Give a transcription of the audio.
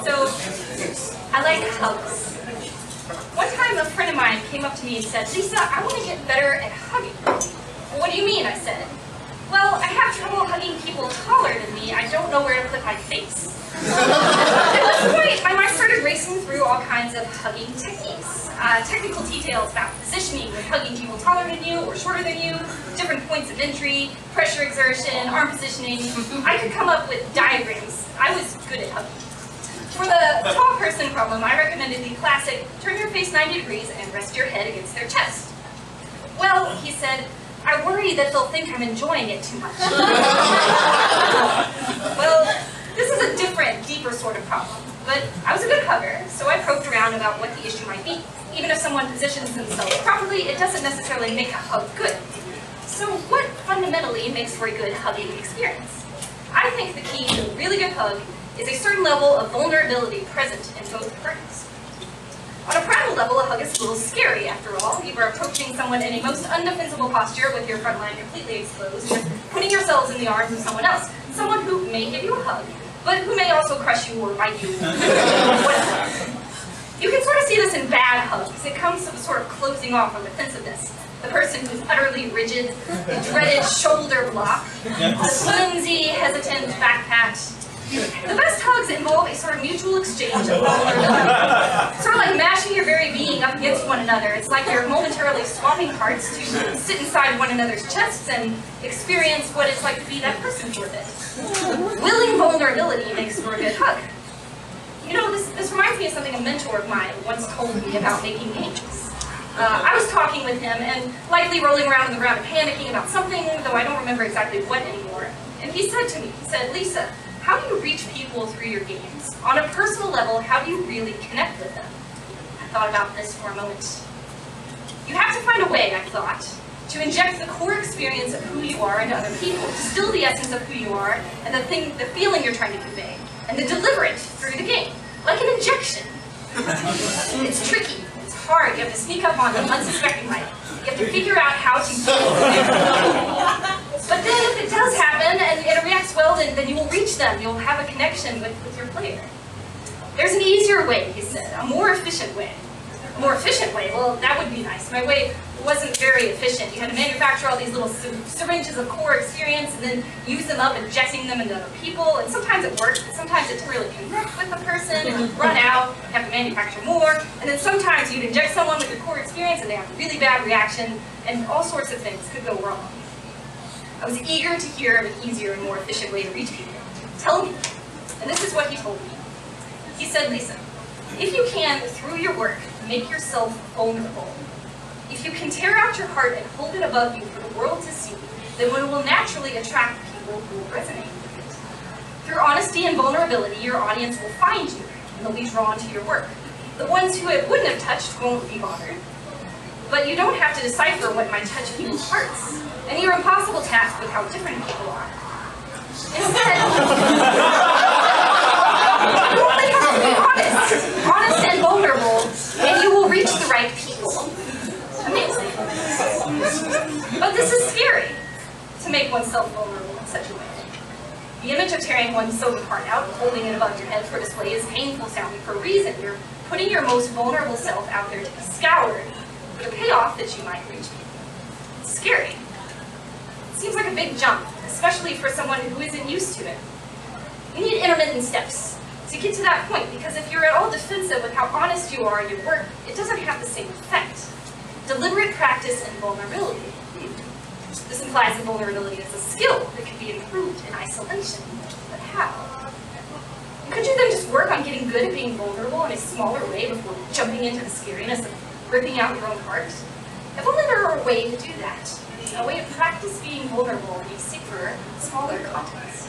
So, I like hugs. One time a friend of mine came up to me and said, Lisa, I want to get better at hugging. Well, what do you mean? I said. Well, I have trouble hugging people taller than me. I don't know where to put my face. At this point, my mind started racing through all kinds of hugging techniques. Technical details about positioning when hugging people taller than you or shorter than you, different points of entry, pressure exertion, arm positioning. I could come up with diagrams. I was good at hugging. For the tall person problem, I recommended the classic, turn your face 90 degrees and rest your head against their chest. Well, he said, I worry that they'll think I'm enjoying it too much. Well, this is a different, deeper sort of problem. But I was a good hugger, so I poked around about what the issue might be. Even if someone positions themselves properly, it doesn't necessarily make a hug good. So what fundamentally makes for a good hugging experience? I think the key to a really good hug is a certain level of vulnerability present in both parties. On a primal level, a hug is a little scary, after all. You are approaching someone in a most undefensible posture with your front line completely exposed, just putting yourselves in the arms of someone else. Someone who may give you a hug, but who may also crush you or bite you. You can sort of see this in bad hugs. It comes to a sort of closing off of defensiveness. The person who's utterly rigid, the dreaded shoulder block, the flimsy, hesitant back pat. The best hugs involve a sort of mutual exchange of vulnerability. Sort of like mashing your very being up against one another. It's like you're momentarily swapping parts to sit inside one another's chests and experience what it's like to be that person for a bit. Willing vulnerability makes for a good hug. You know, this reminds me of something a mentor of mine once told me about making games. I was talking with him and likely rolling around in the ground and panicking about something, though I don't remember exactly what anymore. And he said to me, he said, Lisa, how do you reach people through your games? On a personal level, how do you really connect with them? I thought about this for a moment. You have to find a way, I thought, to inject the core experience of who you are into other people, distill the essence of who you are and the feeling you're trying to convey, and then deliver it through the game, like an injection. It's tricky, it's hard, you have to sneak up on them unsuspectingly. You have to figure out how to do it. But then if it does happen and it reacts well, then you will reach them, you'll have a connection with your player. There's an easier way, he said, a more efficient way. A more efficient way? Well, that would be nice. My way wasn't very efficient. You had to manufacture all these little syringes of core experience and then use them up, injecting them into other people. And sometimes it works, but sometimes it didn't really connect with the person, and you'd run out, you have to manufacture more. And then sometimes you'd inject someone with your core experience and they have a really bad reaction, and all sorts of things could go wrong. I was eager to hear of an easier and more efficient way to reach people. Tell me. And this is what he told me. He said, Lisa, if you can, through your work, make yourself vulnerable. If you can tear out your heart and hold it above you for the world to see, then it will naturally attract people who will resonate with it. Through honesty and vulnerability, your audience will find you, and they'll be drawn to your work. The ones who it wouldn't have touched won't be bothered. But you don't have to decipher what might touch people's hearts, and you're impossible task with how different people are. Instead, you only have to be honest and vulnerable, and you will reach the right people. Amazing. But this is scary, to make oneself vulnerable in such a way. The image of tearing one's sober heart out, holding it above your head for display is painful sounding for a reason. You're putting your most vulnerable self out there to be scoured for the payoff that you might reach people. It's scary. It seems like a big jump, especially for someone who isn't used to it. You need intermittent steps to get to that point, because if you're at all defensive with how honest you are in your work, it doesn't have the same effect. Deliberate practice and vulnerability. This implies that vulnerability is a skill that can be improved in isolation. But how? Could you then just work on getting good at being vulnerable in a smaller way before jumping into the scariness of ripping out your own heart? If only there were a way to do that. A way to practice being vulnerable in a safer, smaller context.